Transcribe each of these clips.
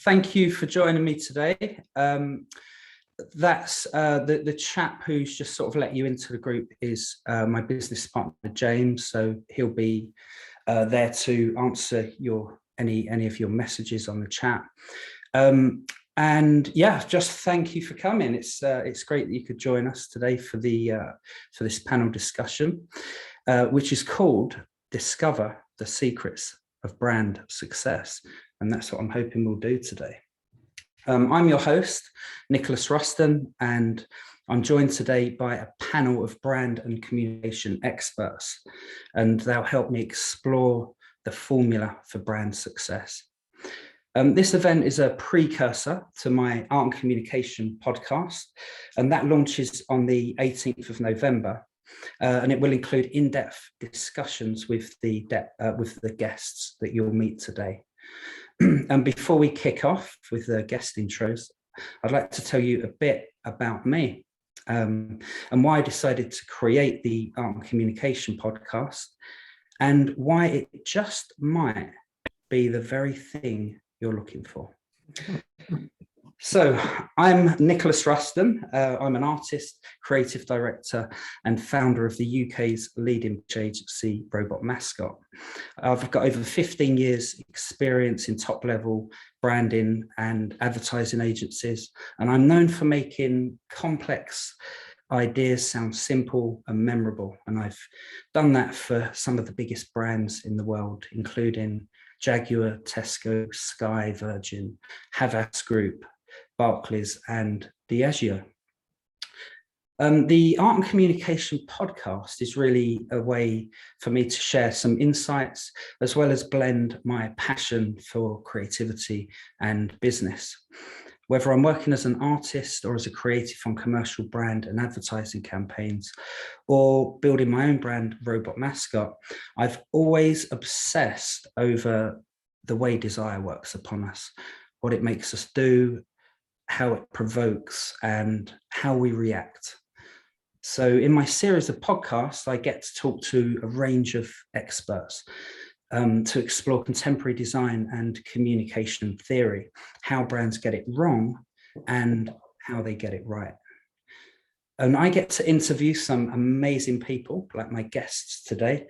thank you for joining me today. That's the chap who's just sort of let you into the group is my business partner, James. So he'll be there to answer any of your messages on the chat. And yeah, just thank you for coming. It's great that you could join us today for this panel discussion, which is called Discover the Secrets of Brand Success. And that's what I'm hoping we'll do today. I'm your host, Nicolas Ruston, and I'm joined today by a panel of brand and communication experts, and they'll help me explore the formula for brand success. This event is a precursor to my Art and Communication podcast, and that launches on the 18th of November, and it will include in-depth discussions with the guests that you'll meet today. And before we kick off with the guest intros, I'd like to tell you a bit about me and why I decided to create the Art and Communication podcast and why it just might be the very thing you're looking for. So I'm Nicolas Ruston. I'm an artist, creative director, and founder of the UK's leading agency, Robot Mascot. I've got over 15 years experience in top-level branding and advertising agencies, and I'm known for making complex ideas sound simple and memorable. And I've done that for some of the biggest brands in the world, including Jaguar, Tesco, Sky, Virgin, Havas Group, Barclays, and Diageo. The Art and Communication podcast is really a way for me to share some insights, as well as blend my passion for creativity and business. Whether I'm working as an artist or as a creative on commercial brand and advertising campaigns, or building my own brand, Robot Mascot, I've always obsessed over the way desire works upon us, what it makes us do, how it provokes, and how we react. So in my series of podcasts, I get to talk to a range of experts to explore contemporary design and communication theory, how brands get it wrong and how they get it right. And I get to interview some amazing people like my guests today: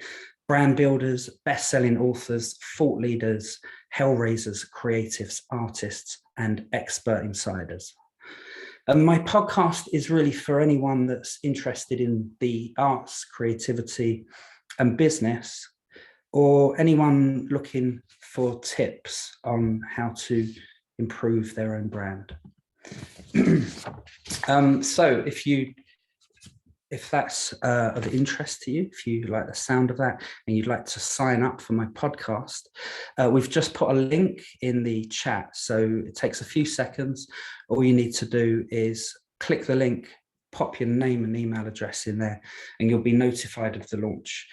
brand builders, best-selling authors, thought leaders, hellraisers, creatives, artists, and expert insiders. And my podcast is really for anyone that's interested in the arts, creativity, and business, or anyone looking for tips on how to improve their own brand. So if that's of interest to you, if you like the sound of that and you'd like to sign up for my podcast, we've just put a link in the chat. So it takes a few seconds. All you need to do is click the link, pop your name and email address in there, and you'll be notified of the launch.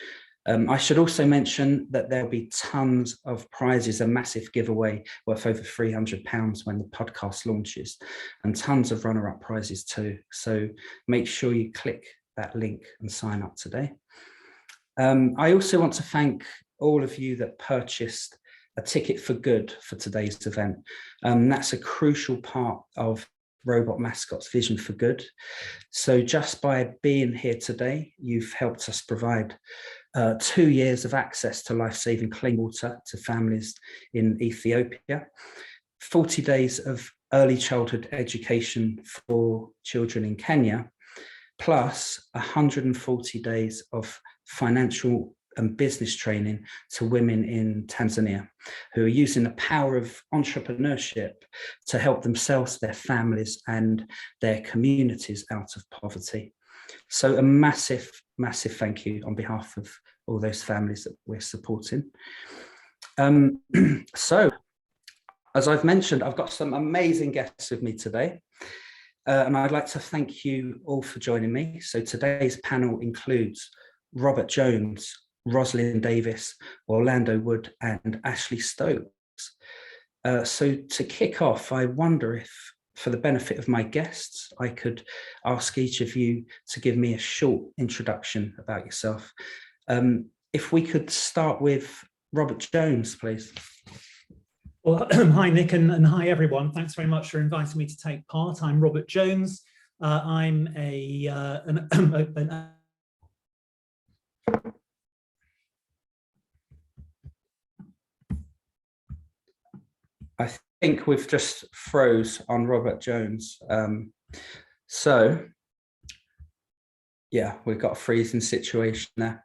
I should also mention that there'll be tons of prizes, a massive giveaway worth over £300 when the podcast launches, and tons of runner-up prizes too. So make sure you click that link and sign up today. I also want to thank all of you that purchased a ticket for good for today's event. That's a crucial part of Robot Mascot's vision for good. So just by being here today, you've helped us provide 2 years of access to life-saving clean water to families in Ethiopia, 40 days of early childhood education for children in Kenya, plus 140 days of financial and business training to women in Tanzania who are using the power of entrepreneurship to help themselves, their families, and their communities out of poverty. So a massive, massive thank you on behalf of all those families that we're supporting. So, as I've mentioned, I've got some amazing guests with me today. And I'd like to thank you all for joining me. So today's panel includes Robert Jones, Rosalind Davis, Orlando Wood, and Ashley Stokes. So to kick off, I wonder if, for the benefit of my guests, I could ask each of you to give me a short introduction about yourself. If we could start with Robert Jones, please. Well, hi, Nick, and hi, everyone. Thanks very much for inviting me to take part. I'm Robert Jones. I'm I think we've just froze on Robert Jones. So, yeah, we've got a freezing situation there.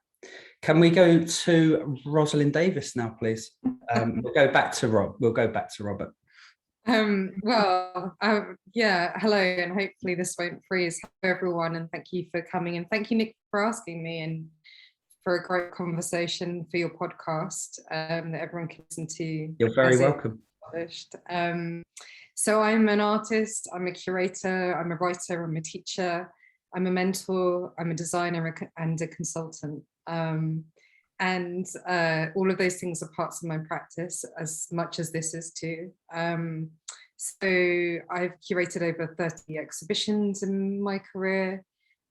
Can we go to Rosalind Davis now, please? We'll go back to Rob. We'll go back to Robert. Yeah, hello, and hopefully this won't freeze. Hello, everyone, and thank you for coming, and thank you, Nick, for asking me, and for a great conversation for your podcast that everyone can listen to. You're very welcome. So I'm an artist, I'm a curator, I'm a writer, I'm a teacher, I'm a mentor, I'm a designer and a consultant. And all of those things are parts of my practice, as much as this is too. So I've curated over 30 exhibitions in my career,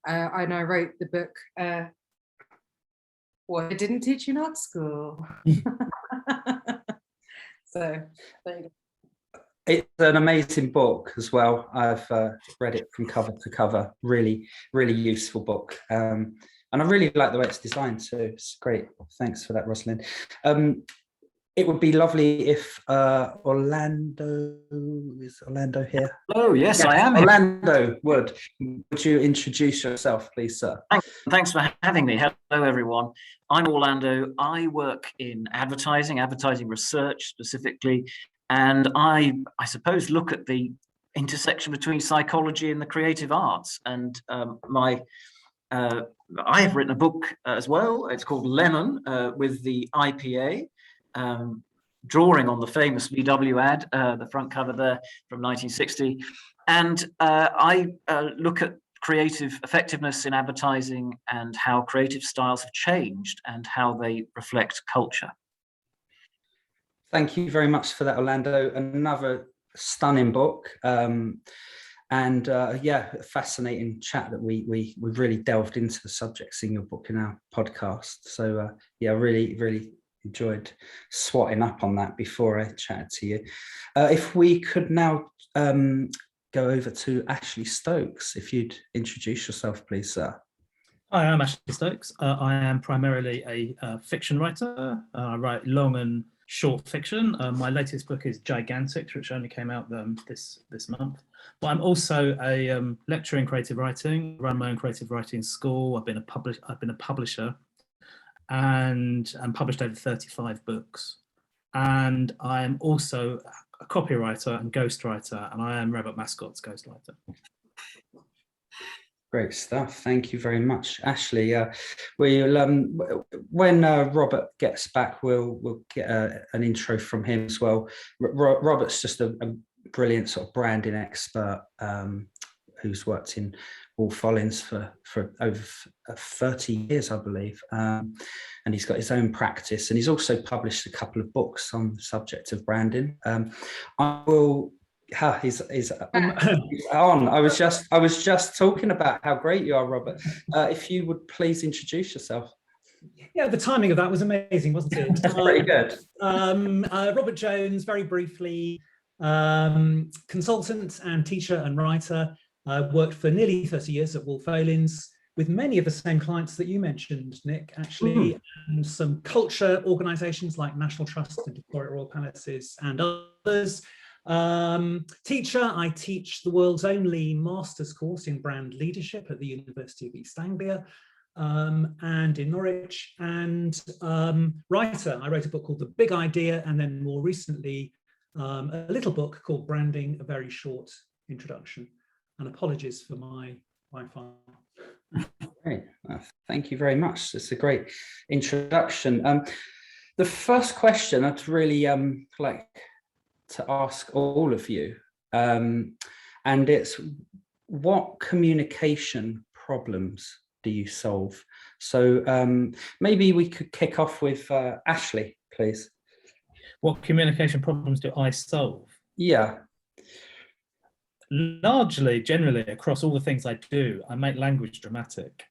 and I wrote the book, What I Didn't Teach You in Art School. So there you go. It's an amazing book as well. I've read it from cover to cover. Really, really useful book. And I really like the way it's designed too. It's great. Thanks for that, Rosalind. It would be lovely if Orlando here? Oh, yes, I am. Orlando, would you introduce yourself, please, sir? Thanks for having me. Hello, everyone. I'm Orlando. I work in advertising research specifically, and I suppose look at the intersection between psychology and the creative arts. And I have written a book as well. It's called Lemon, with the IPA, drawing on the famous VW ad, the front cover there from 1960. And I look at creative effectiveness in advertising and how creative styles have changed and how they reflect culture. Thank you very much for that, Orlando. Another stunning book. And yeah, fascinating chat that we've really delved into the subjects in your book in our podcast. So yeah, really enjoyed swatting up on that before I chatted to you. If we could now go over to Ashley Stokes, if you'd introduce yourself, please, sir. Hi, I'm Ashley Stokes. I am primarily a fiction writer. I write long and short fiction. My latest book is Gigantics, which only came out this month. But I'm also a lecturer in creative writing. I run my own creative writing school. I've been a publisher, and published over 35 books. And I am also a copywriter and ghostwriter, and I am Robot Mascot's ghostwriter. Great stuff. Thank you very much, Ashley. We'll when Robert gets back, we'll get an intro from him as well. Robert's just a brilliant sort of branding expert who's worked in Wolf Collins for over 30 years, I believe, and he's got his own practice, and he's also published a couple of books on the subject of branding. I will. He's on. I was just talking about how great you are, Robert. If you would please introduce yourself. Yeah, the timing of that was amazing, wasn't it? Pretty good. Robert Jones, very briefly, consultant and teacher and writer. Worked for nearly 30 years at Wolf Collins with many of the same clients that you mentioned, Nick, actually, and some culture organisations like National Trust and Victoria Royal Palaces and others. Teacher, I teach the world's only master's course in brand leadership at the University of East Anglia and in Norwich. And writer, I wrote a book called The Big Idea, and then more recently a little book called Branding, a Very Short Introduction. And apologies for my Wi-Fi. Great, thank you very much. It's a great introduction. The first question I'd really like to ask all of you, and it's, what communication problems do you solve? So maybe we could kick off with Ashley, please. What communication problems do I solve? Yeah. Largely, generally, across all the things I do, I make language dramatic.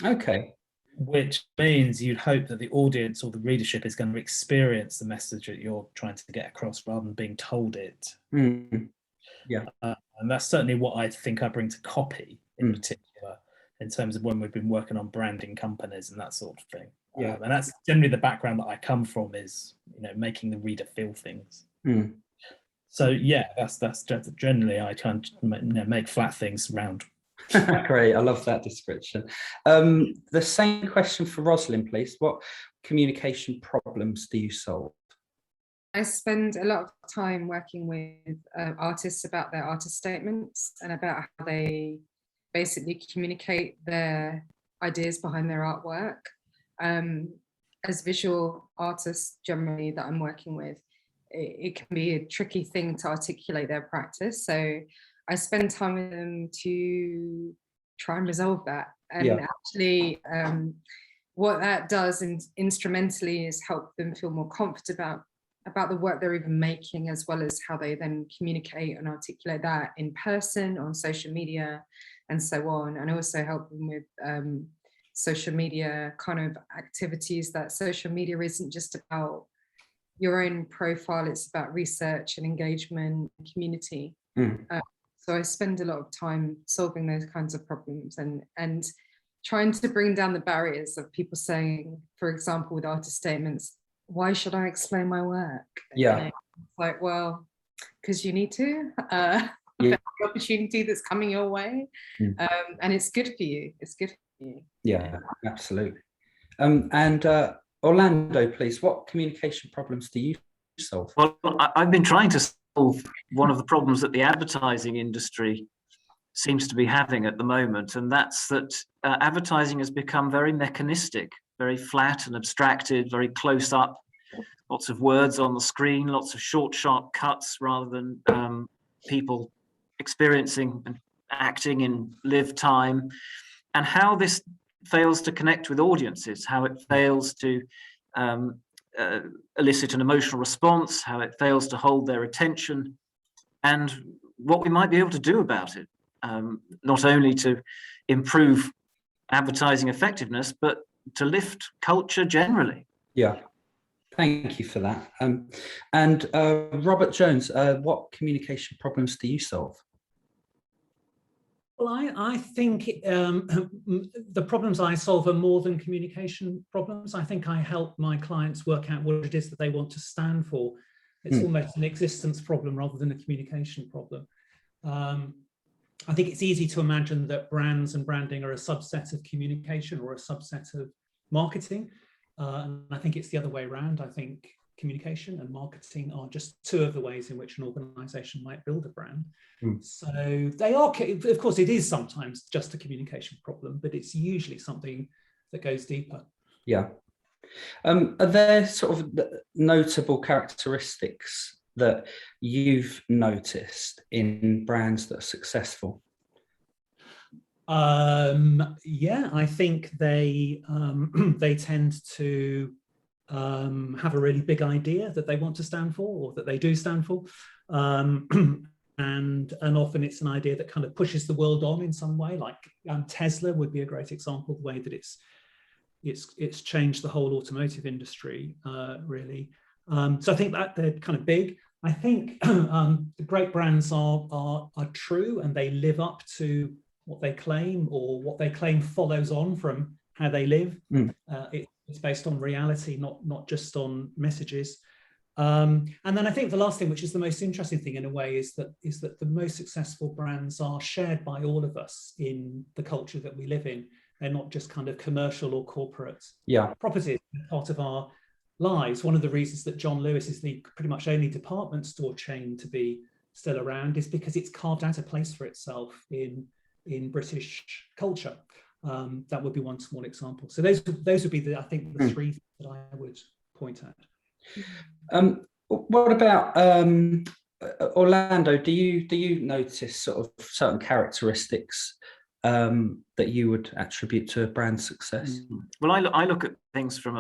Okay. which means you'd hope that the audience or the readership is going to experience the message that you're trying to get across rather than being told it. Yeah. And that's certainly what I think I bring to copy in particular, in terms of when we've been working on branding companies and that sort of thing. Yeah. And that's generally the background that I come from, is, making the reader feel things. So yeah, that's generally, I can't make flat things round. Great, I love that description. The same question for Rosalind, please. What communication problems do you solve? I spend a lot of time working with artists about their artist statements and about how they basically communicate their ideas behind their artwork. As visual artists generally that I'm working with, it can be a tricky thing to articulate their practice. So I spend time with them to try and resolve that. And actually, what that does instrumentally is help them feel more confident about the work they're even making, as well as how they then communicate and articulate that in person, on social media, and so on. And also help them with social media kind of activities, that social media isn't just about your own profile, it's about research and engagement, community. So I spend a lot of time solving those kinds of problems and trying to bring down the barriers of people saying, for example, with artist statements, why should I explain my work? Yeah. It's like, well, because you need to. The opportunity that's coming your way. And it's good for you. It's good for you. Yeah, absolutely. And Orlando, please, what communication problems do you solve? Well, I've been trying to solve one of the problems that the advertising industry seems to be having at the moment, and that's that advertising has become very mechanistic, very flat and abstracted, very close up, lots of words on the screen, lots of short, sharp cuts rather than people experiencing and acting in live time, and how this fails to connect with audiences, how it fails to elicit an emotional response, how it fails to hold their attention, and what we might be able to do about it, not only to improve advertising effectiveness, but to lift culture generally. Yeah, thank you for that. And Robert Jones, what communication problems do you solve? Well, I think the problems I solve are more than communication problems. I think I help my clients work out what it is that they want to stand for. It's almost an existence problem rather than a communication problem. I think it's easy to imagine that brands and branding are a subset of communication or a subset of marketing. And I think it's the other way around. I think communication and marketing are just two of the ways in which an organization might build a brand. So they are, of course, it is sometimes just a communication problem, but it's usually something that goes deeper. Yeah. Are there sort of notable characteristics that you've noticed in brands that are successful? Yeah, I think they tend to have a really big idea that they want to stand for, or that they do stand for, and often it's an idea that kind of pushes the world on in some way. Like Tesla would be a great example of the way that it's changed the whole automotive industry, really. So I think that they're kind of big. I think the great brands are true, and they live up to what they claim, or what they claim follows on from how they live. It's based on reality, not just on messages. And then I think the last thing, which is the most interesting thing in a way, is that the most successful brands are shared by all of us in the culture that we live in. They're not just kind of commercial or corporate properties. They're part of our lives. One of the reasons that John Lewis is the pretty much only department store chain to be still around is because it's carved out a place for itself in British culture. That would be one small example. So those would be I think the three that I would point at. What about Orlando? Do you notice sort of certain characteristics that you would attribute to brand success? Well, I look at things from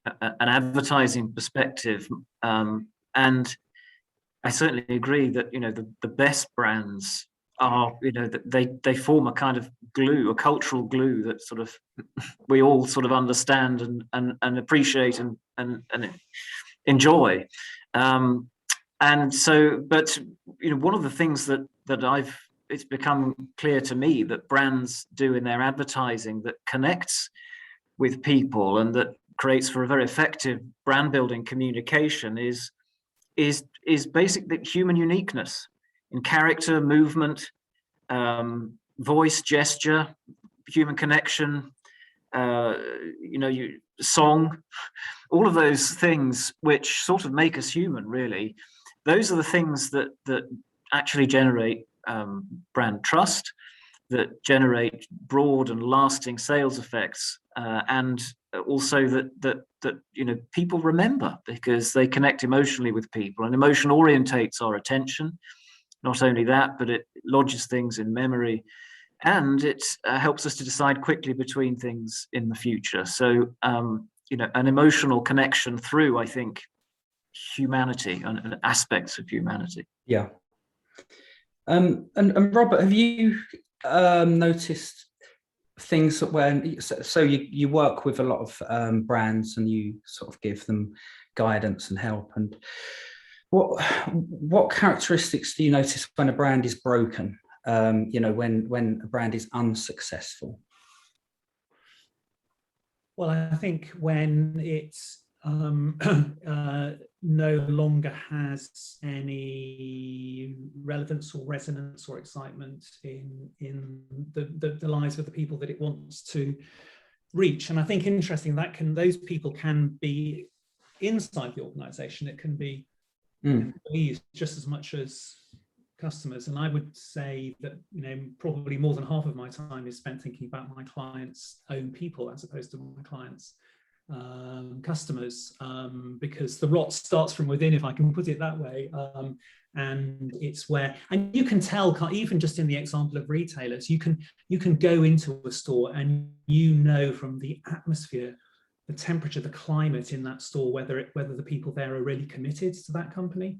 an advertising perspective, and I certainly agree that the best brands are, you know, that they form a kind of glue, a cultural glue that sort of we all sort of understand and appreciate and enjoy. And so, but you know, one of the things that it's become clear to me that brands do in their advertising that connects with people and that creates for a very effective brand building communication is basically human uniqueness in character, movement, voice, gesture, human connection, song, all of those things which sort of make us human, really. Those are the things that actually generate brand trust, that generate broad and lasting sales effects, and also that people remember because they connect emotionally with people, and emotion orientates our attention. Not only that, but it lodges things in memory, and it helps us to decide quickly between things in the future. So an emotional connection through, I think, humanity and aspects of humanity. Yeah. And Robert, have you noticed things when you work with a lot of brands and you sort of give them guidance and help, and what characteristics do you notice when a brand is broken, when a brand is unsuccessful? Well, I think when it's no longer has any relevance or resonance or excitement in the lives of the people that it wants to reach. And I think interesting that those people can be inside the organization. It can be employees just as much as customers. And I would say that probably more than half of my time is spent thinking about my clients' own people as opposed to my clients' customers, because the rot starts from within, if I can put it that way. And it's where, and you can tell, even just in the example of retailers, you can go into a store and from the atmosphere, the temperature, the climate in that store, whether the people there are really committed to that company.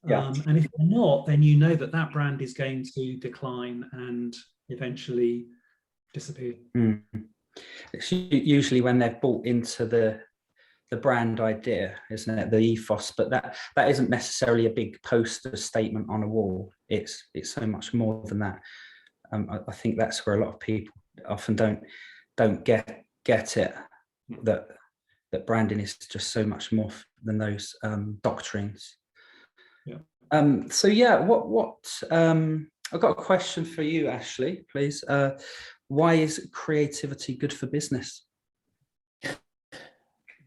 Yeah. And if they're not, then that brand is going to decline and eventually disappear. It's usually when they're bought into the brand idea, isn't it? The ethos, but that isn't necessarily a big poster statement on a wall. It's so much more than that. I think that's where a lot of people often don't get it, that branding is just so much more than those doctrines. Yeah. So yeah, what I've got a question for you, Ashley, please. Why is creativity good for business?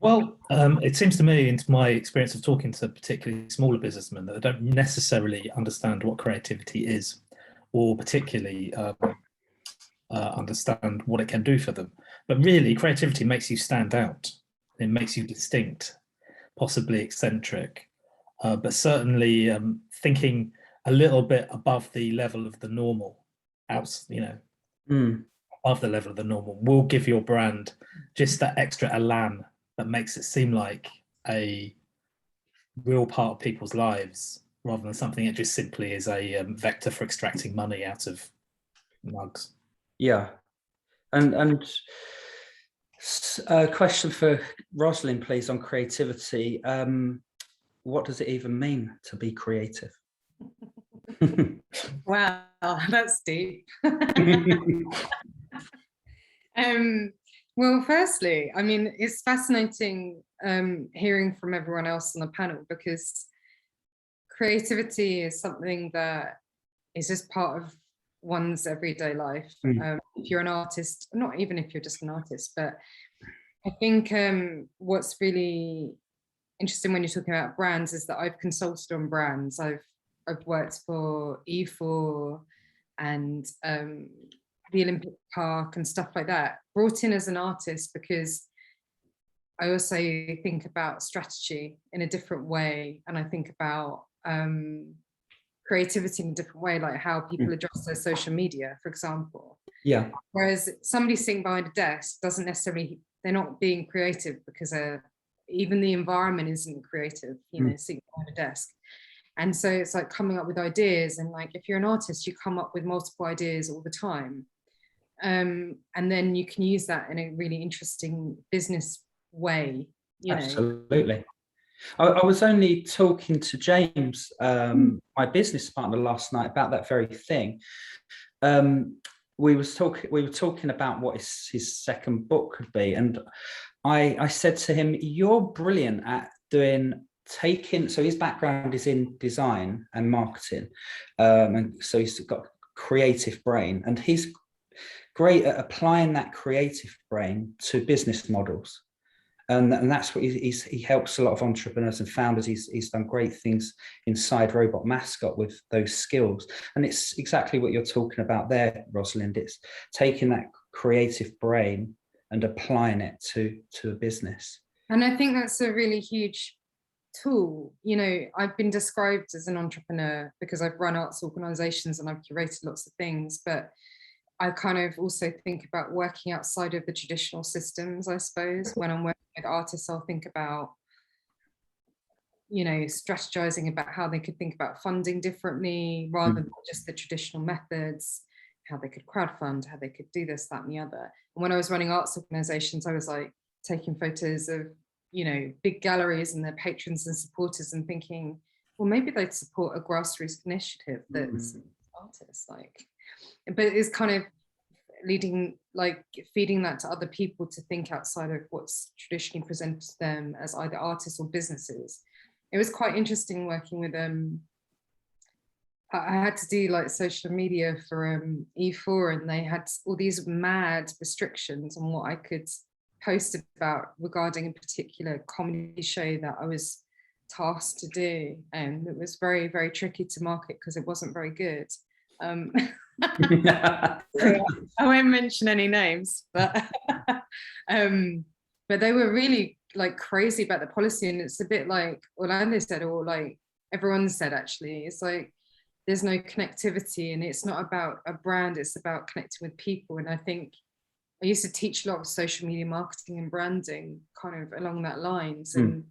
Well, it seems to me, into my experience of talking to particularly smaller businessmen, that they don't necessarily understand what creativity is, or particularly understand what it can do for them. But really, creativity makes you stand out. It makes you distinct, possibly eccentric, but certainly thinking a little bit above the level of the normal, above the level of the normal, will give your brand just that extra elan that makes it seem like a real part of people's lives, rather than something that just simply is a vector for extracting money out of mugs. Yeah. And a question for Rosalind, please, on creativity. What does it even mean to be creative? Wow, that's deep. Well, firstly, I mean, it's fascinating hearing from everyone else on the panel, because creativity is something that is just part of one's everyday life. If you're an artist, not even if you're just an artist, but I think what's really interesting when you're talking about brands is that I've consulted on brands. I've worked for E4 and the Olympic Park and stuff like that, brought in as an artist, because I also think about strategy in a different way, and I think about creativity in a different way, like how people address their social media, for example. Yeah. Whereas somebody sitting behind a desk doesn't necessarily, they're not being creative, because even the environment isn't creative, sitting behind a desk. And so it's like coming up with ideas, and like if you're an artist, you come up with multiple ideas all the time. And then you can use that in a really interesting business way, you know. Absolutely. I was only talking to James, my business partner, last night about that very thing. We were talking about what his second book could be, and I said to him, "You're brilliant at taking." So his background is in design and marketing, and so he's got a creative brain, and he's great at applying that creative brain to business models. And that's what he helps a lot of entrepreneurs and founders. He's done great things inside Robot Mascot with those skills. And it's exactly what you're talking about there, Rosalind. It's taking that creative brain and applying it to a business. And I think that's a really huge tool. You know, I've been described as an entrepreneur because I've run arts organizations and I've curated lots of things, but I kind of also think about working outside of the traditional systems, I suppose. When I'm working with artists, I'll think about, you know, strategizing about how they could think about funding differently rather than just the traditional methods, how they could crowdfund, how they could do this, that, and the other. And when I was running arts organizations, I was like taking photos of, you know, big galleries and their patrons and supporters and thinking, well, maybe they'd support a grassroots initiative that's artists, like. But it's kind of feeding that to other people to think outside of what's traditionally presented to them as either artists or businesses. It was quite interesting working with I had to do like social media for E4, and they had all these mad restrictions on what I could post about regarding a particular comedy show that I was tasked to do, and it was very, very tricky to market because it wasn't very good. I won't mention any names, but they were really like crazy about the policy, and it's a bit like Orlando said, or like everyone said, actually, it's like there's no connectivity, and it's not about a brand, it's about connecting with people. And I think I used to teach a lot of social media marketing and branding kind of along that lines, and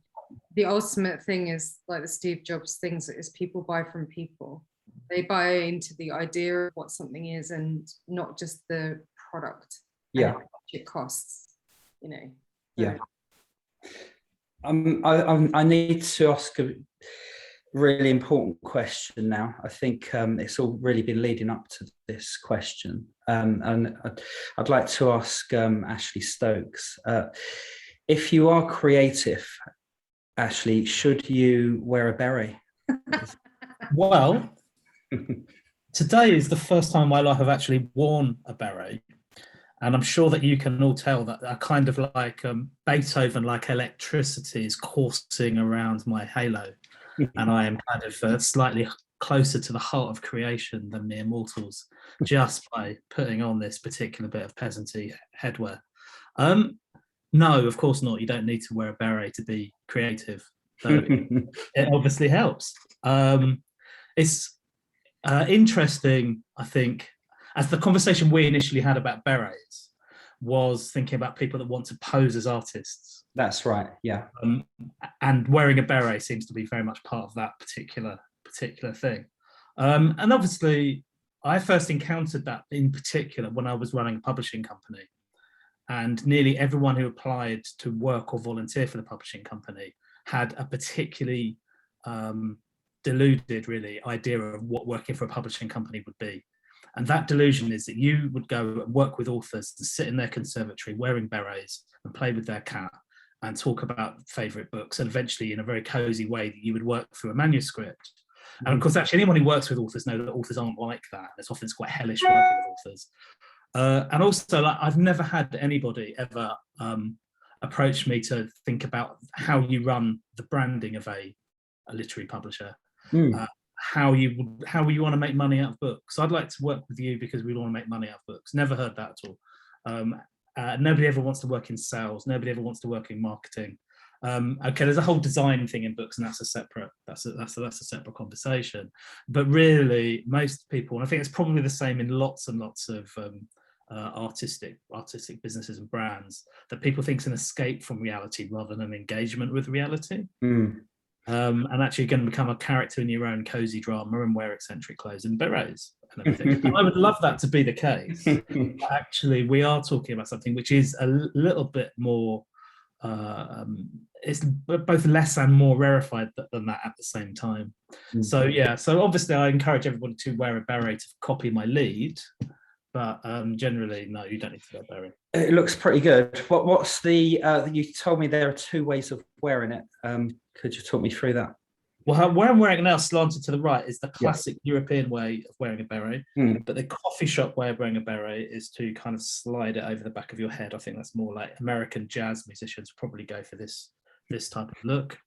the ultimate thing is like the Steve Jobs things, is people buy from people. They buy into the idea of what something is and not just the product. Yeah. And how much it costs, you know. Yeah. I need to ask a really important question now. I think it's all really been leading up to this question. And I'd like to ask Ashley Stokes, if you are creative, Ashley, should you wear a beret? Well, today is the first time in my life I've actually worn a beret, and I'm sure that you can all tell that a kind of like Beethoven, like electricity, is coursing around my halo, and I am kind of slightly closer to the heart of creation than mere mortals just by putting on this particular bit of peasanty headwear. No, of course not. You don't need to wear a beret to be creative, though it obviously helps. It's interesting, I think, as the conversation we initially had about berets was thinking about people that want to pose as artists. That's right, yeah. And wearing a beret seems to be very much part of that particular thing. And obviously, I first encountered that in particular when I was running a publishing company. And nearly everyone who applied to work or volunteer for the publishing company had a particularly deluded, really, idea of what working for a publishing company would be. And that delusion is that you would go and work with authors and sit in their conservatory wearing berets and play with their cat and talk about favourite books, and eventually in a very cosy way that you would work through a manuscript. And of course, actually, anyone who works with authors knows that authors aren't like that. It's often quite hellish working with authors. And also, like, I've never had anybody ever approach me to think about how you run the branding of a literary publisher, how you want to make money out of books. I'd like to work with you because we want to make money out of books. Never heard that at all. Nobody ever wants to work in sales. Nobody ever wants to work in marketing. Okay, there's a whole design thing in books, and that's a separate conversation. But really, most people, and I think it's probably the same in lots and lots of artistic businesses and brands, that people think it's an escape from reality rather than an engagement with reality. and actually going to become a character in your own cozy drama and wear eccentric clothes and berets and everything. And I would love that to be the case. But actually, we are talking about something which is a little bit more, it's both less and more rarefied than that at the same time. So yeah, so obviously I encourage everybody to wear a beret to copy my lead, but generally, no, you don't need to wear a beret. It looks pretty good. What's the, you told me there are 2 ways of wearing it. Could you talk me through that? Well, where I'm wearing it now, slanted to the right, is the classic European way of wearing a beret. But the coffee shop way of wearing a beret is to kind of slide it over the back of your head. I think that's more like American jazz musicians probably go for this type of look.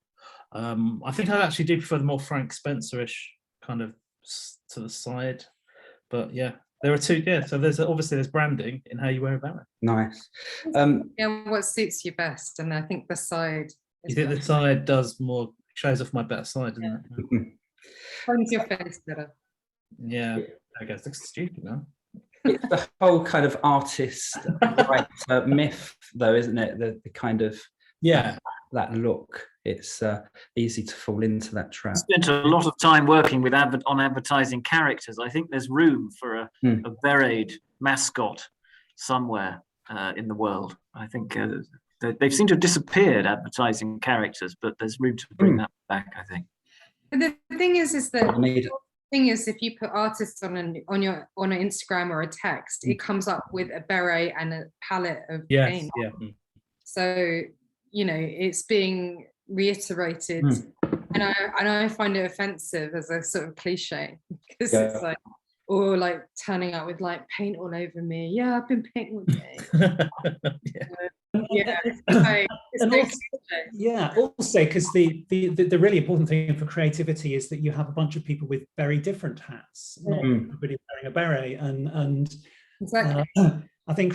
I think I actually do prefer the more Frank Spencer-ish kind of to the side. But yeah, there are 2. Yeah, so there's branding in how you wear a beret. Nice. Yeah, what suits you best? And I think the side. You think the side does more, shows off my better side, doesn't it? Finds your face better. Yeah, I guess it's stupid now. It's the whole kind of artist myth, though, isn't it? The kind of that look. It's easy to fall into that trap. I spent a lot of time working with on advertising characters. I think there's room for a beret mascot somewhere in the world. I think they've seemed to have disappeared, advertising characters, but there's room to bring that back, I think. But the thing is that if you put artists on an Instagram or a text, it comes up with a beret and a palette of paint. Yeah. So it's being reiterated, and I find it offensive as a sort of cliche, because it's like, or like turning up with like paint all over me. Yeah, I've been painting all day. Also because the really important thing for creativity is that you have a bunch of people with very different hats, not everybody wearing a beret, and exactly. I think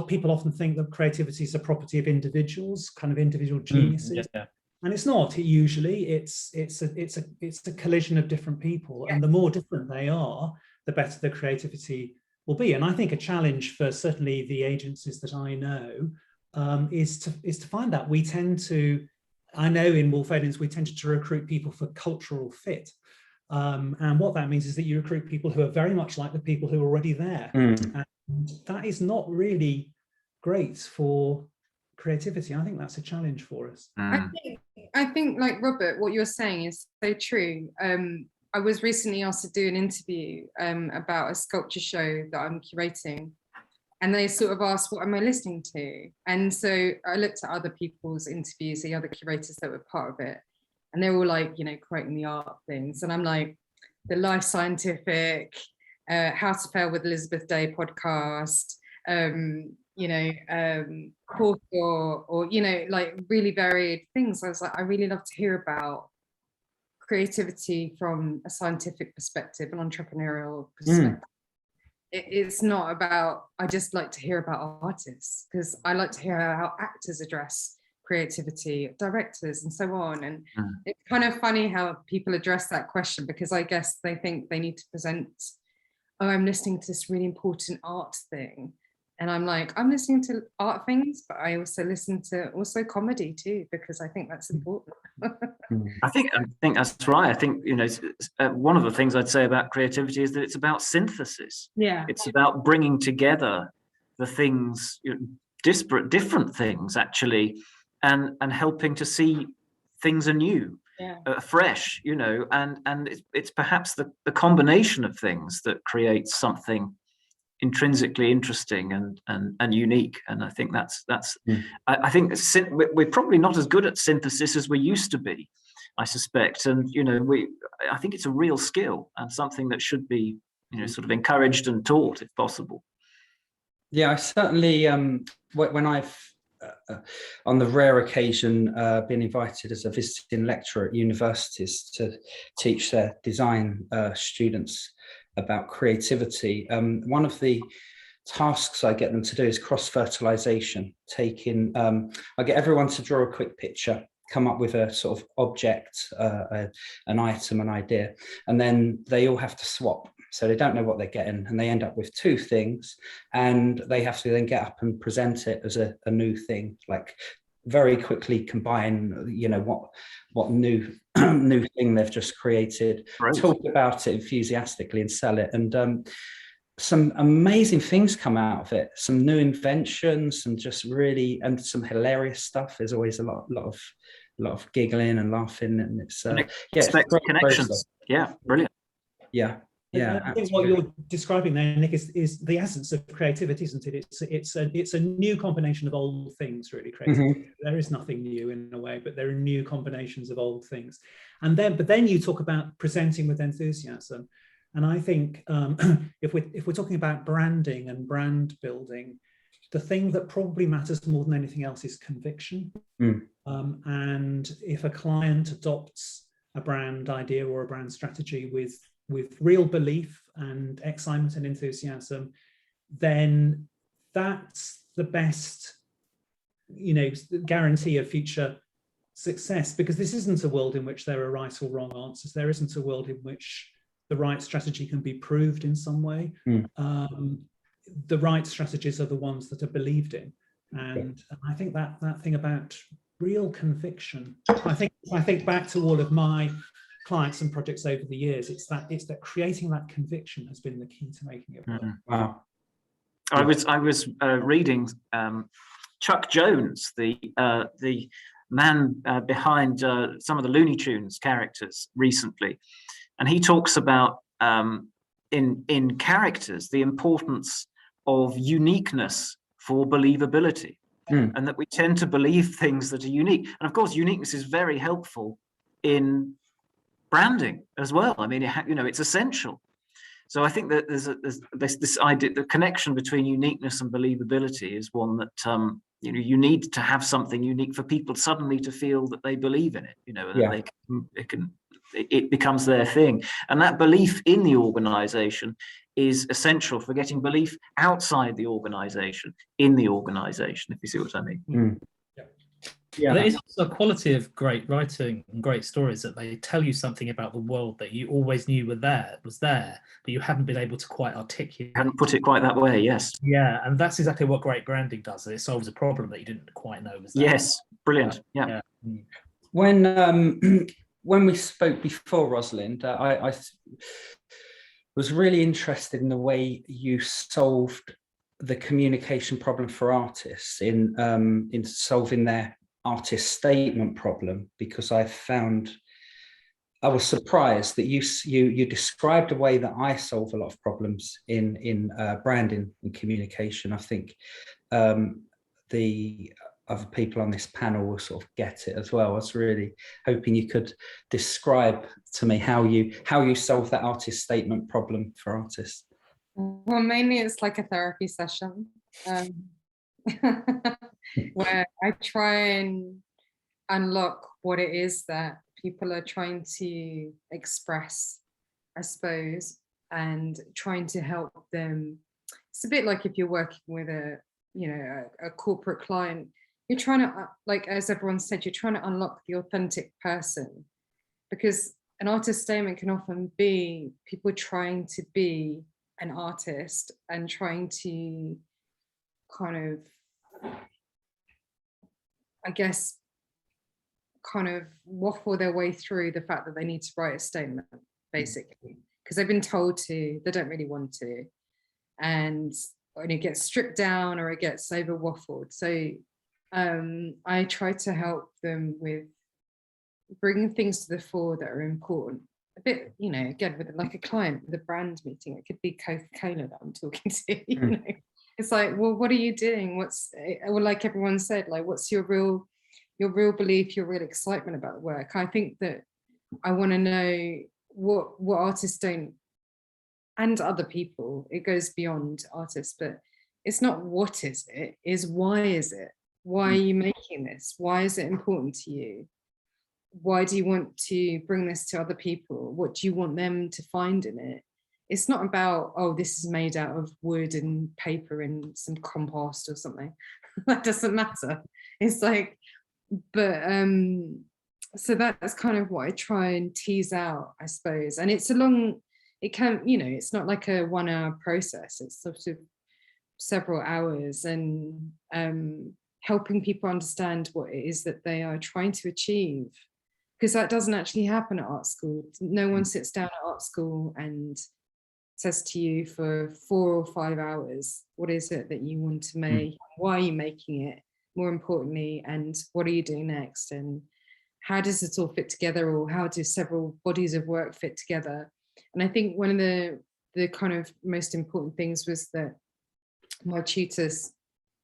people often think that creativity is a property of individuals, kind of individual geniuses. And it's not. Usually it's a collision of different people, and the more different they are, the better the creativity will be. And I think a challenge for certainly the agencies that I know is to find that. We tend to, I know in Wolf Aliens, we tend to recruit people for cultural fit. And what that means is that you recruit people who are very much like the people who are already there. And that is not really great for creativity. I think that's a challenge for us. I think like Robert, what you're saying is so true. I was recently asked to do an interview about a sculpture show that I'm curating, and they sort of asked, what am I listening to? And so I looked at other people's interviews, the other curators that were part of it, and they were all like, quoting the art things. And I'm like, the Life Scientific, How to Fail with Elizabeth Day podcast, Corsair, or like really varied things. I was like, I really love to hear about creativity from a scientific perspective, an entrepreneurial perspective. It's not about, I just like to hear about artists, because I like to hear how actors address creativity, directors, and so on. And it's kind of funny how people address that question, because I guess they think they need to present, I'm listening to this really important art thing. And I'm like, I'm listening to art things, but I also listen to comedy too, because I think that's important. I think that's right. I think, one of the things I'd say about creativity is that it's about synthesis. Yeah. It's about bringing together the things, disparate, different things actually, and helping to see things anew, fresh, and it's perhaps the combination of things that creates something intrinsically interesting and unique. And I think that's I think we're probably not as good at synthesis as we used to be, I suspect. And I think it's a real skill and something that should be sort of encouraged and taught if possible. Yeah, I certainly when I've on the rare occasion been invited as a visiting lecturer at universities to teach their design students about creativity. One of the tasks I get them to do is cross-fertilization. I get everyone to draw a quick picture, come up with a sort of object, an item, an idea, and then they all have to swap. So they don't know what they're getting, and they end up with 2 things, and they have to then get up and present it as a new thing, like very quickly combine, you know, what new new thing they've just created, Right. talk about it enthusiastically and sell it. And some amazing things come out of it, some new inventions, some just really, and some hilarious stuff. There's always a lot of giggling and laughing, and it's Unexpected connections. Yeah, brilliant. Yeah. Yeah, I think what you're describing there, Nick, is the essence of creativity, isn't it? It's a new combination of old things, really. Creativity. There is nothing new in a way, but there are new combinations of old things. And then you talk about presenting with enthusiasm. And I think if we're talking about branding and brand building, the thing that probably matters more than anything else is conviction. And if a client adopts a brand idea or a brand strategy with real belief and excitement and enthusiasm, then that's the best, you know, guarantee of future success, because this isn't a world in which there are right or wrong answers. There isn't a world in which the right strategy can be proved in some way. The right strategies are the ones that are believed in. And I think that thing about real conviction, I think back to all of my clients and projects over the years, it's that creating that conviction has been the key to making it work. Wow. I was reading Chuck Jones, the man behind some of the Looney Tunes characters recently, and he talks about in characters the importance of uniqueness for believability, and that we tend to believe things that are unique. And of course, uniqueness is very helpful in branding as well. I mean, it's essential. So I think that there's this idea, the connection between uniqueness and believability is one that you need to have something unique for people suddenly to feel that they believe in it. That it becomes their thing, and that belief in the organization is essential for getting belief outside the organization, in the organization, if you see what I mean. Yeah. There is also a quality of great writing and great stories that they tell you something about the world that you always knew was there, but you haven't been able to quite articulate. Hadn't put it quite that way, yes. Yeah, and that's exactly what great branding does. It solves a problem that you didn't quite know was there. Yes, brilliant. Yeah. When we spoke before, Rosalind, I was really interested in the way you solved the communication problem for artists in solving their artist statement problem, because I was surprised that you described a way that I solve a lot of problems in branding and communication. I think the other people on this panel will sort of get it as well. I was really hoping you could describe to me how you solve that artist statement problem for artists. Well, mainly it's like a therapy session where I try and unlock what it is that people are trying to express, I suppose, and trying to help them. It's a bit like if you're working with a corporate client, you're trying to, like, as everyone said, you're trying to unlock the authentic person, because an artist statement can often be people trying to be an artist and trying to kind of, I guess, kind of waffle their way through the fact that they need to write a statement, basically, because they've been told to, they don't really want to, and it gets stripped down or it gets over waffled. So I try to help them with bringing things to the fore that are important. A bit, again, with like a client with a brand meeting, it could be Coca-Cola that I'm talking to. It's like, well, what are you doing? Like everyone said, like, what's your real belief, your real excitement about the work? I think that I want to know what artists don't, and other people. It goes beyond artists, but it's not what is it, is why is it? Why are you making this? Why is it important to you? Why do you want to bring this to other people? What do you want them to find in it? It's not about, oh, this is made out of wood and paper and some compost or something. That doesn't matter. It's like, but so that's kind of what I try and tease out, I suppose. And it's it's not like a 1 hour process. It's sort of several hours, and helping people understand what it is that they are trying to achieve, because that doesn't actually happen at art school. No one sits down at art school and says to you for 4 or 5 hours, what is it that you want to make? Why are you making it? More importantly, and what are you doing next? And how does it all fit together, or how do several bodies of work fit together? And I think one of the kind of most important things was that my tutor,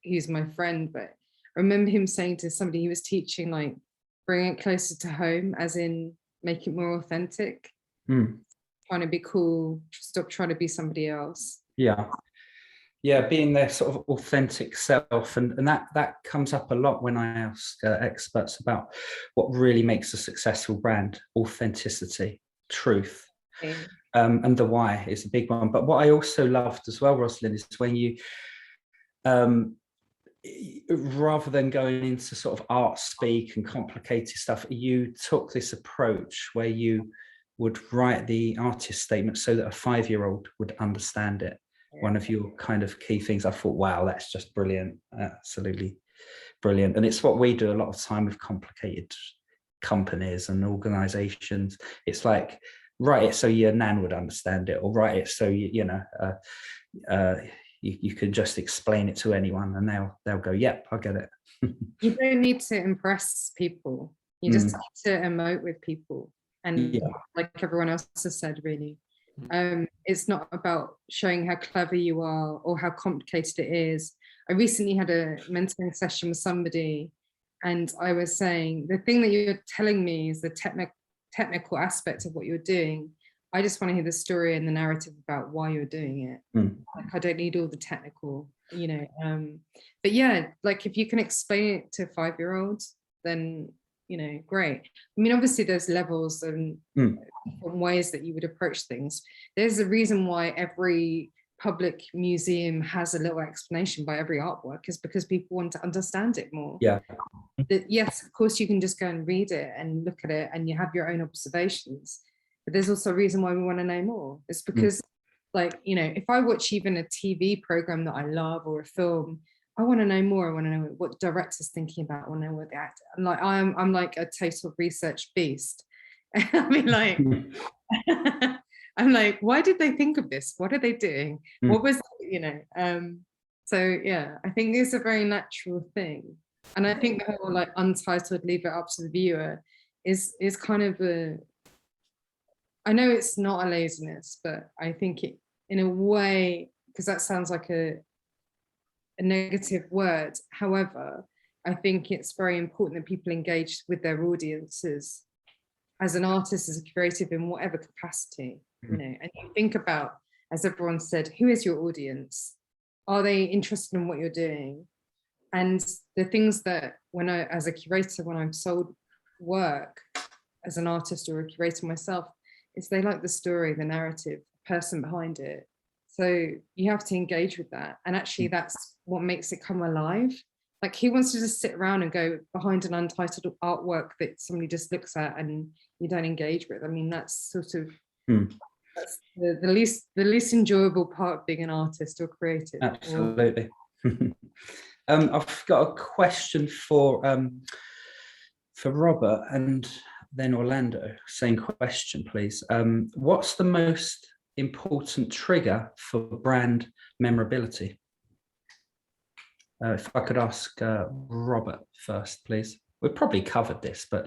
who's my friend, but I remember him saying to somebody he was teaching, like, bring it closer to home, as in make it more authentic. Trying to be cool, stop trying to be somebody else. Yeah, being their sort of authentic self, and that comes up a lot when I ask experts about what really makes a successful brand: authenticity, truth, and the why is a big one. But what I also loved as well, Rosalind, is when you, rather than going into sort of art speak and complicated stuff, you took this approach where you would write the artist statement so that a 5-year-old would understand it. One of your kind of key things. I thought, wow, that's just brilliant, absolutely brilliant. And it's what we do a lot of time with complicated companies and organizations. It's like, write it so your nan would understand it, or write it so you can just explain it to anyone and they'll go, yep, I get it. You don't need to impress people, you just need to emote with people. And like everyone else has said, really, it's not about showing how clever you are or how complicated it is. I recently had a mentoring session with somebody, and I was saying, the thing that you're telling me is the technical aspect of what you're doing. I just want to hear the story and the narrative about why you're doing it. Like, I don't need all the technical, but yeah, like, if you can explain it to 5-year-olds, then great. I mean, obviously there's levels and different ways that you would approach things. There's a reason why every public museum has a little explanation by every artwork, is because people want to understand it more. Yes, of course, you can just go and read it and look at it and you have your own observations, but there's also a reason why we want to know more. It's because like, if I watch even a TV program that I love, or a film, I want to know more. I want to know what the director's thinking about. I want to know what the actor. I'm like a total research beast. I mean, like, I'm like, why did they think of this? What are they doing? What was, so yeah, I think it's a very natural thing. And I think the whole, like, untitled, leave it up to the viewer is kind of I know it's not a laziness, but I think it, in a way, because that sounds like a negative word. However, I think it's very important that people engage with their audiences as an artist, as a creative, in whatever capacity, and you think about, as everyone said, who is your audience? Are they interested in what you're doing? And the things that, as a curator, when I've sold work as an artist or a curator myself, is they like the story, the narrative, the person behind it. So you have to engage with that. And actually that's what makes it come alive. Like, who wants to just sit around and go behind an untitled artwork that somebody just looks at and you don't engage with? I mean, that's sort of, that's the least enjoyable part of being an artist or creative. Absolutely. I've got a question for Robert and then Orlando. Same question, please. What's the most important trigger for brand memorability? If I could ask Robert first, please. We've probably covered this, but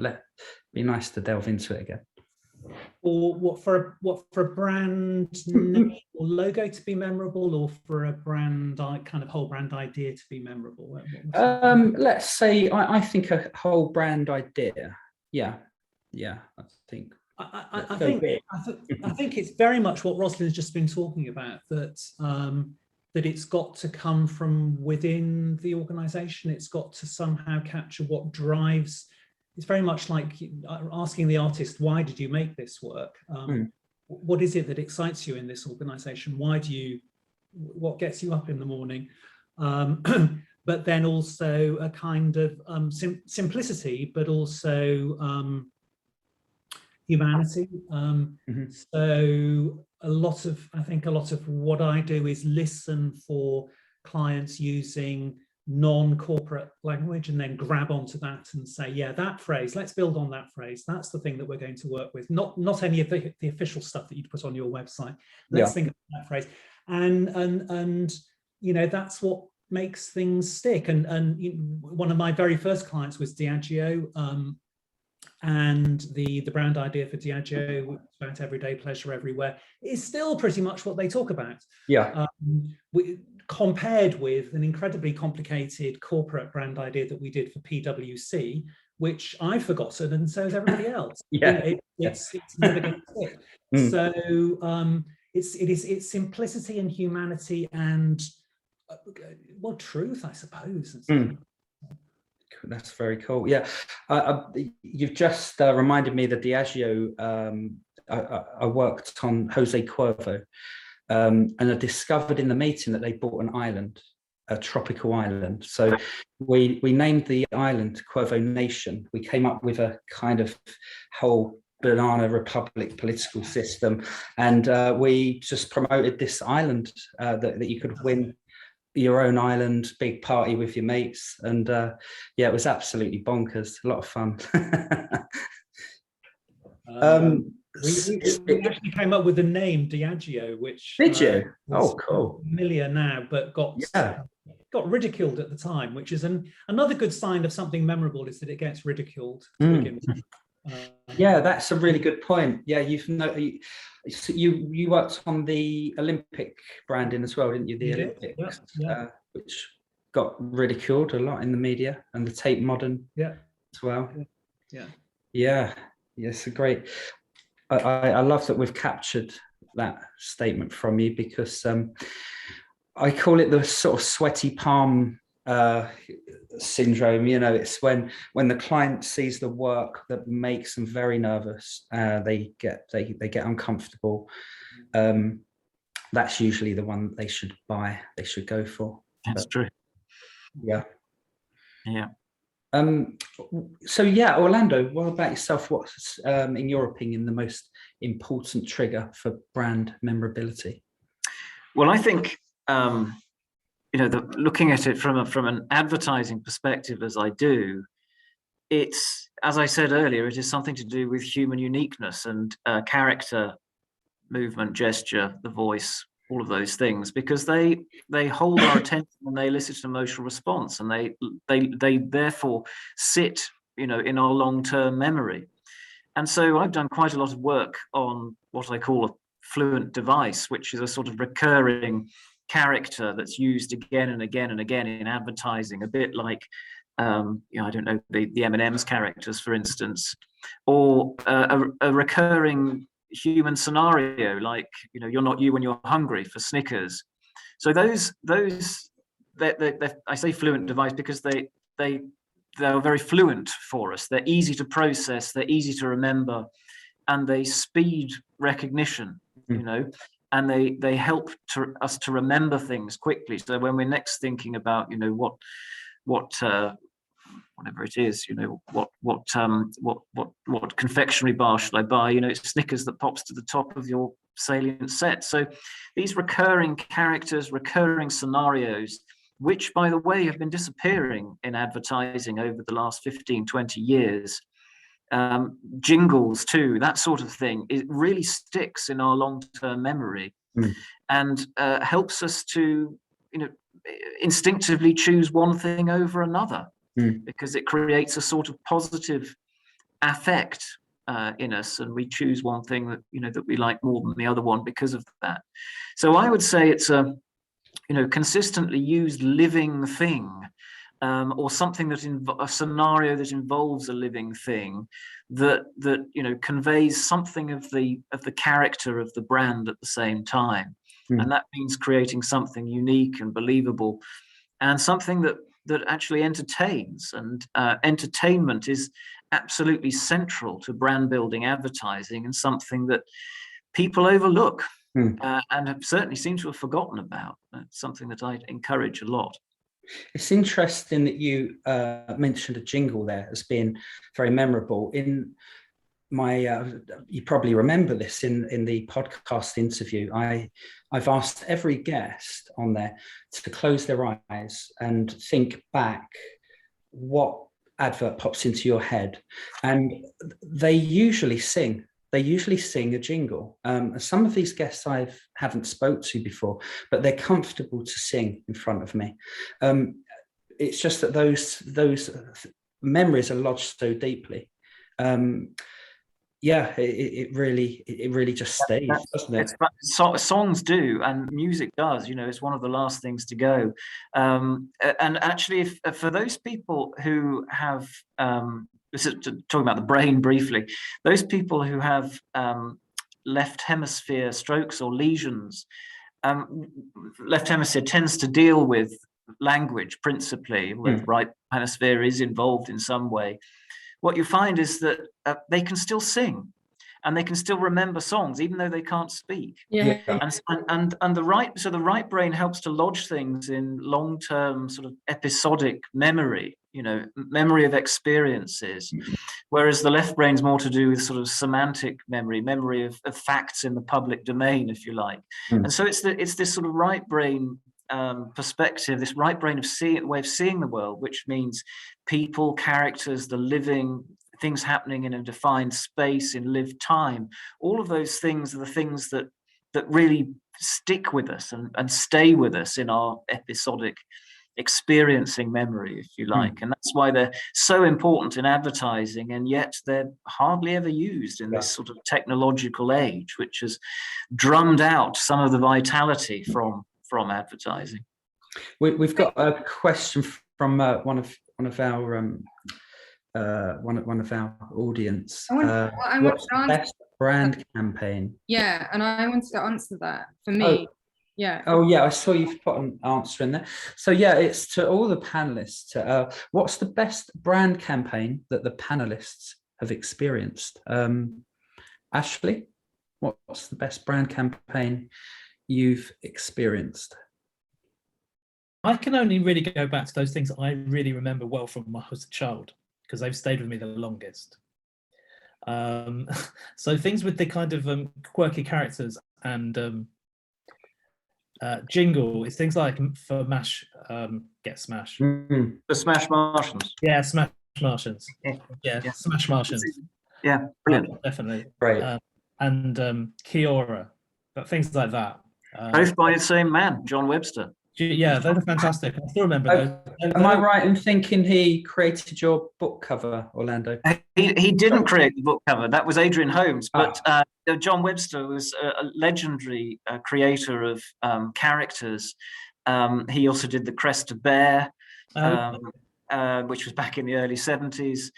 be nice to delve into it again. Or what for a brand name or logo to be memorable, or for a brand kind of whole brand idea to be memorable? Let's say I think a whole brand idea. Yeah, I think. I think it's very much what Rosalind's just been talking about, that that it's got to come from within the organization. It's got to somehow capture what drives. It's very much like asking the artist, why did you make this work? What is it that excites you in this organization? What gets you up in the morning? But then also a kind of simplicity, but also humanity. So I think a lot of what I do is listen for clients using non-corporate language and then grab onto that and say, yeah, that phrase, let's build on that phrase. That's the thing that we're going to work with. Not any of the official stuff that you'd put on your website. Let's think of that phrase. And you know, that's what makes things stick. And one of my very first clients was Diageo, and the brand idea for Diageo, about everyday pleasure everywhere, is still pretty much what they talk about. Yeah. Compared with an incredibly complicated corporate brand idea that we did for PwC, which I've forgotten, and so has everybody else. Yeah. You know, it's never going to stick. So it's simplicity and humanity and well, truth, I suppose. That's very cool. Yeah, you've just reminded me that Diageo. I worked on Jose Cuervo, and I discovered in the meeting that they bought an island, a tropical island. So we named the island Cuervo Nation. We came up with a kind of whole banana republic political system, and we just promoted this island that you could win your own island, big party with your mates, and yeah, it was absolutely bonkers. A lot of fun. We actually came up with the name Diageo, which did you? Oh, cool. Familiar now, but got ridiculed at the time, which is another good sign of something memorable, is that it gets ridiculed to begin with. Yeah, that's a really good point. Yeah, you worked on the Olympic branding as well, didn't you? The Olympics, which got ridiculed a lot in the media, and the Tate Modern as well. Yeah, it's a great. I love that we've captured that statement from you, because I call it the sort of sweaty palm syndrome. You know, it's when the client sees the work that makes them very nervous, they get uncomfortable. That's usually the one they should buy, they should go for. That's true. Yeah. So yeah, Orlando, what about yourself? What's in your opinion the most important trigger for brand memorability? Well, I think you know, looking at it from an advertising perspective, as I do, it's, as I said earlier, it is something to do with human uniqueness and character, movement, gesture, the voice, all of those things, because they hold our attention and they elicit an emotional response, and they therefore sit, you know, in our long-term memory. And so I've done quite a lot of work on what I call a fluent device, which is a sort of recurring character that's used again and again and again in advertising, a bit like you know, I don't know, the M&M's characters, for instance, or a recurring human scenario, like, you know, you're not you when you're hungry, for Snickers. So those I say fluent device because they're very fluent for us. They're easy to process, they're easy to remember, and they speed recognition, you know, and they help us to remember things quickly. So when we're next thinking about, you know, whatever it is, you know, what confectionery bar should I buy? You know, it's Snickers that pops to the top of your salient set. So these recurring characters, recurring scenarios, which, by the way, have been disappearing in advertising over the last 15, 20 years, jingles too, that sort of thing, it really sticks in our long-term memory and helps us to, you know, instinctively choose one thing over another, because it creates a sort of positive affect in us, and we choose one thing that, you know, that we like more than the other one because of that. So I would say it's a, you know, consistently used living thing, or something that a scenario that involves a living thing that you know, conveys something of the character of the brand at the same time. And that means creating something unique and believable, and something that actually entertains. And entertainment is absolutely central to brand building advertising, and something that people overlook and have certainly seem to have forgotten about. It's something that I encourage a lot. It's interesting that you mentioned a jingle there as being very memorable. In you probably remember this in the podcast interview. I've asked every guest on there to close their eyes and think back what advert pops into your head, and they usually sing. They usually sing a jingle. Some of these guests I haven't spoke to before, but they're comfortable to sing in front of me. It's just that those memories are lodged so deeply. It really just stays, doesn't it? Songs do, and music does. It's one of the last things to go. And actually, for those people who have, this is talking about the brain briefly, those people who have left hemisphere strokes or lesions, left hemisphere tends to deal with language principally, where the right hemisphere is involved in some way. What you find is that they can still sing, and they can still remember songs even though they can't speak. Yeah. And the right brain helps to lodge things in long-term sort of episodic memory, memory of experiences, whereas the left brain's more to do with sort of semantic memory of facts in the public domain, if you like. And so it's this sort of right brain perspective, this right brain way of seeing the world, which means people, characters, the living things happening in a defined space, in lived time. All of those things are the things that really stick with us and stay with us in our episodic experiencing memory, if you like. And that's why they're so important in advertising, and yet they're hardly ever used in this sort of technological age, which has drummed out some of the vitality from advertising. We've got a question from one of our audience. What's the best brand campaign? Yeah, and I wanted to answer that for me. I saw you've put an answer in there. So it's to all the panelists. What's the best brand campaign that the panelists have experienced? Ashley, what's the best brand campaign you've experienced? I can only really go back to those things I really remember well from when I was a child, because they've stayed with me the longest. So things with the kind of quirky characters and jingle is things like for MASH, Get Smash. The Smash Martians. Yeah, Smash Martians. Yeah, Smash Martians. Yeah, brilliant. Definitely. Great. And Kiora, but things like that. Both by the same man, John Webster. Yeah, those are fantastic. I still remember those. Am I right in thinking he created your book cover, Orlando? He didn't create the book cover. That was Adrian Holmes. But John Webster was a legendary creator of characters. He also did the Crest Bear, which was back in the early 70s.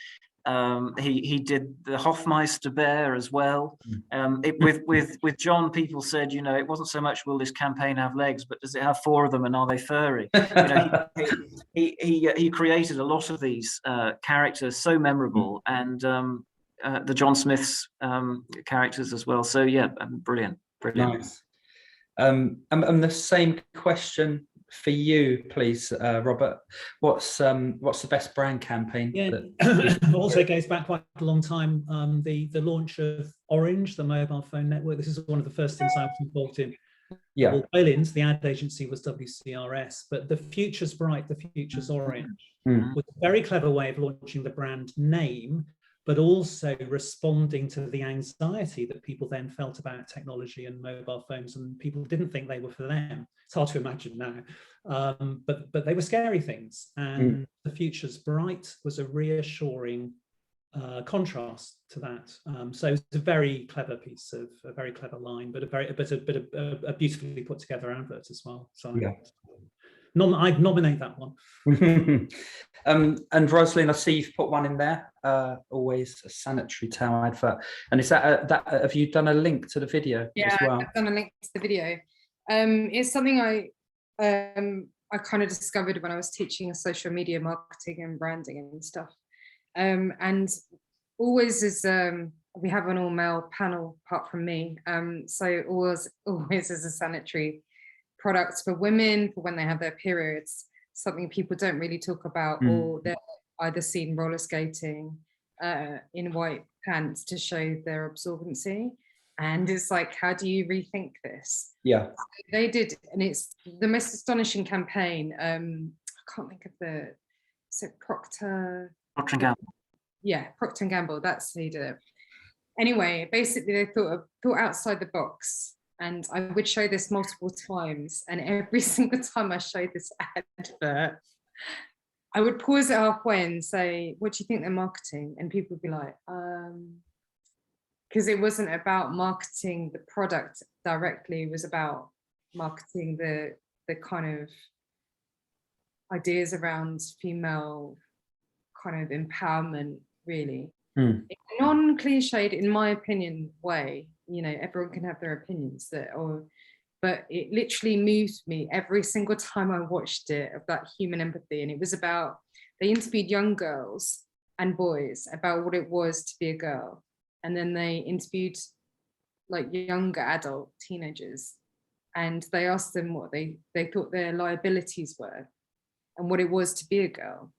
He did the Hofmeister Bear as well. With John, people said, it wasn't so much will this campaign have legs, but does it have 4 of them, and are they furry? He created a lot of these characters, so memorable, and the John Smith's characters as well. So brilliant. Nice. And the same question for you, please, Robert. What's the best brand campaign? Also goes back quite a long time. The launch of Orange, the mobile phone network. This is one of the first things I was involved in. Well, Waylands, the ad agency, was WCRS, but the future's bright, the future's orange was a very clever way of launching the brand name, but also responding to the anxiety that people then felt about technology and mobile phones, and people didn't think they were for them. It's hard to imagine now, but they were scary things. And the future's bright was a reassuring contrast to that. So it's a very clever piece of a very clever line, but a beautifully put together advert as well. So I'd nominate that one. And Rosalind, I see you've put one in there. Always a sanitary towel advert. And is that have you done a link to the video as well? I've done a link to the video. It's something I kind of discovered when I was teaching social media marketing and branding and stuff. And always is we have an all-male panel apart from me. So always is a sanitary product for women for when they have their periods, something people don't really talk about, or they're either seen roller skating in white pants to show their absorbency. And it's like, how do you rethink this? Yeah. They did, and it's the most astonishing campaign. I can't think of Procter & Gamble. Yeah, Procter & Gamble, that's who did it. Anyway, basically they thought outside the box, and I would show this multiple times, and every single time I showed this advert, I would pause it halfway and say, what do you think they're marketing? And people would be like, because it wasn't about marketing the product directly, it was about marketing the kind of ideas around female kind of empowerment, really. In a non-cliched, in my opinion, way. You know, everyone can have their opinions, but it literally moved me every single time I watched it, of that human empathy. And it was about, they interviewed young girls and boys about what it was to be a girl. And then they interviewed like younger adult teenagers, and they asked them what they thought their liabilities were and what it was to be a girl.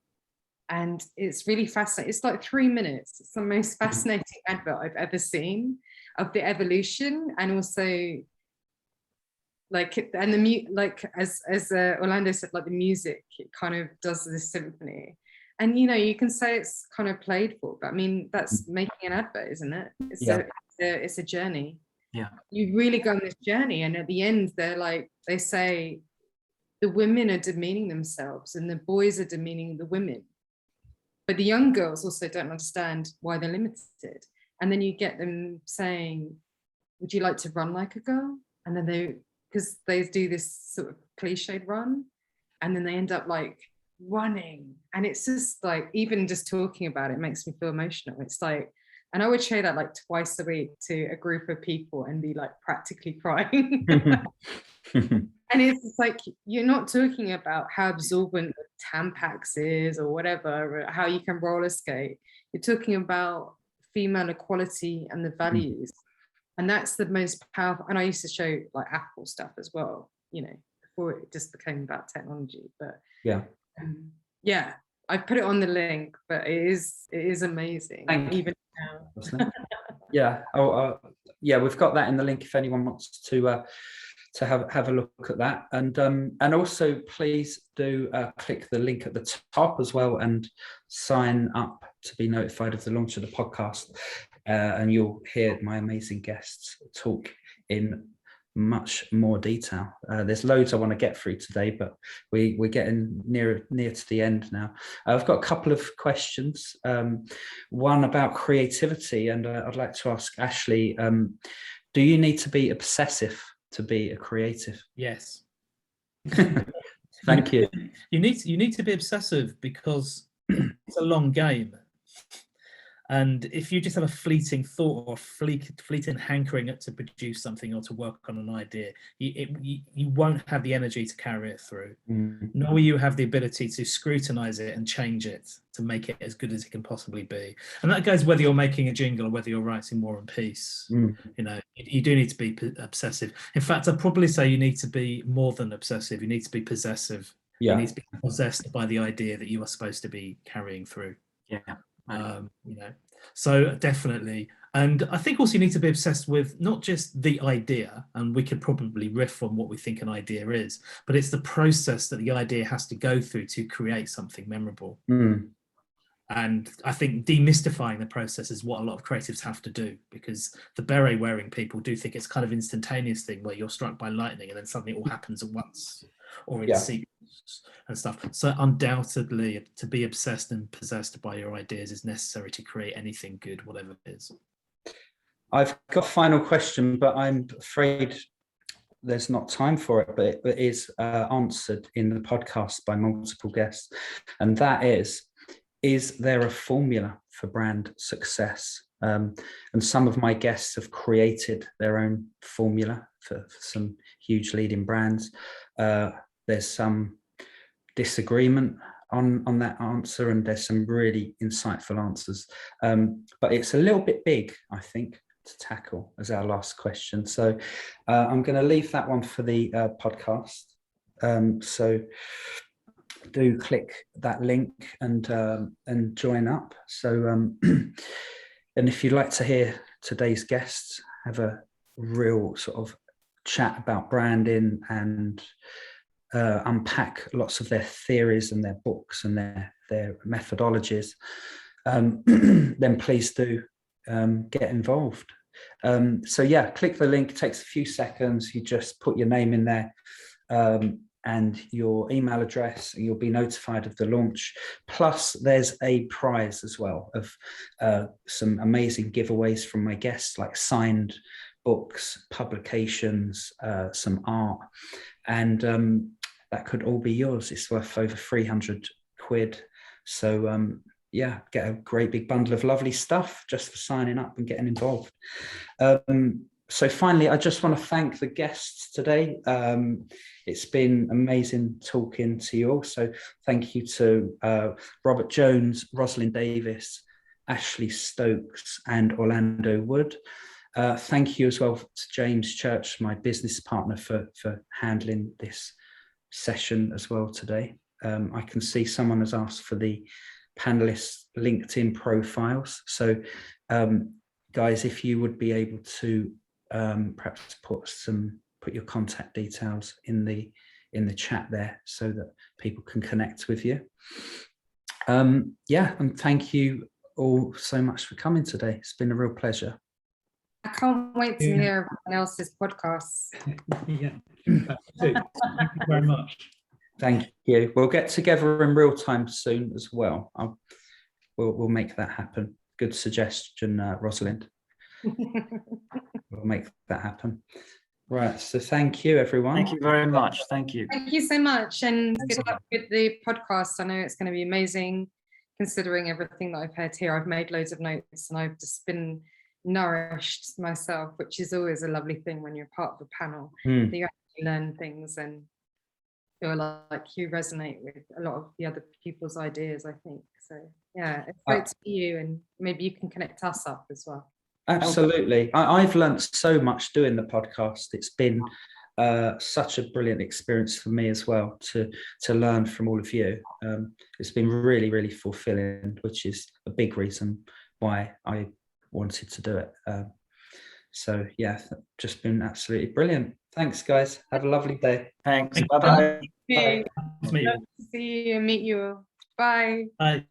And it's really fascinating. It's like 3 minutes. It's the most fascinating advert I've ever seen of the evolution, and also like, and like as Orlando said, like the music, it kind of does this symphony. And you know, you can say it's kind of played for, but I mean, that's making an advert, isn't it? It's a journey. Yeah, you really go on this journey, and at the end, they say the women are demeaning themselves and the boys are demeaning the women. But the young girls also don't understand why they're limited. And then you get them saying, would you like to run like a girl? And then because they do this sort of cliched run, and then they end up like running. And it's just like, even just talking about it makes me feel emotional. It's like, and I would show that like twice a week to a group of people and be like practically crying. And it's just like, you're not talking about how absorbent Tampax is or whatever, or how you can roller skate. You're talking about female equality and the values. And that's the most powerful. And I used to show like Apple stuff as well, you know, before it just became about technology. But yeah, I put it on the link, but it is amazing. Even now. Yeah. Yeah, we've got that in the link if anyone wants to have a look at that, and also please do click the link at the top as well and sign up to be notified of the launch of the podcast, and you'll hear my amazing guests talk in much more detail. There's loads I want to get through today, but we're getting near to the end now. I've got a couple of questions, one about creativity, and I'd like to ask Ashley, do you need to be obsessive to be a creative? Yes. Thank you. You need to be obsessive because it's a long game. And if you just have a fleeting thought or fleeting hankering to produce something or to work on an idea, you won't have the energy to carry it through. Nor will you have the ability to scrutinize it and change it to make it as good as it can possibly be. And that goes whether you're making a jingle or whether you're writing War and Peace. You know, you do need to be obsessive. In fact, I'd probably say you need to be more than obsessive. You need to be possessive. You need to be possessed by the idea that you are supposed to be carrying through. You know, so definitely. And I think also you need to be obsessed with not just the idea, and we could probably riff on what we think an idea is, but it's the process that the idea has to go through to create something memorable. And I think demystifying the process is what a lot of creatives have to do, because the beret wearing people do think it's kind of instantaneous thing where you're struck by lightning and then suddenly it all happens at once, or in sequence and stuff. So undoubtedly, to be obsessed and possessed by your ideas is necessary to create anything good, whatever it is. I've got a final question, but I'm afraid there's not time for it, but it is answered in the podcast by multiple guests. And that is there a formula for brand success? And some of my guests have created their own formula for some huge leading brands. There's some disagreement on that answer, and there's some really insightful answers. But it's a little bit big, I think, to tackle as our last question. So I'm going to leave that one for the podcast. So do click that link and join up. So and if you'd like to hear today's guests have a real sort of chat about branding and unpack lots of their theories and their books and their methodologies, then please do get involved. So yeah, click the link. It takes a few seconds. You just put your name in there and your email address, and you'll be notified of the launch. Plus, there's a prize as well of some amazing giveaways from my guests, like signed books, publications, some art, and that could all be yours. It's worth over 300 quid. So yeah, get a great big bundle of lovely stuff just for signing up and getting involved. So finally, I just want to thank the guests today. It's been amazing talking to you all. So thank you to Robert Jones, Rosalind Davis, Ashley Stokes, and Orlando Wood. Thank you as well to James Church, my business partner, for handling this session as well today. I can see someone has asked for the panelists' LinkedIn profiles. So guys, if you would be able to perhaps put your contact details in the chat there so that people can connect with you. Yeah, and thank you all so much for coming today. It's been a real pleasure. I can't wait to hear everyone else's podcasts. Yeah, thank you very much. Thank you. We'll get together in real time soon as well. We'll make that happen. Good suggestion, Rosalind. We'll make that happen. Right. So thank you, everyone. Thank you very much. Thank you. Thank you so much, and good luck with the podcast. I know it's going to be amazing, considering everything that I've heard here. I've made loads of notes, and I've just been nourished myself, which is always a lovely thing when you're part of a panel. You actually learn things and feel like you resonate with a lot of the other people's ideas, I think. So yeah, it's great to see you, and maybe you can connect us up as well. Absolutely. I've learned so much doing the podcast. It's been such a brilliant experience for me as well to learn from all of you. It's been really, really fulfilling, which is a big reason why I wanted to do it. So yeah, just been absolutely brilliant. Thanks, guys. Have a lovely day. Thanks. Bye-bye. Hey, Nice to meet you. love to see you and meet you. Bye. Bye.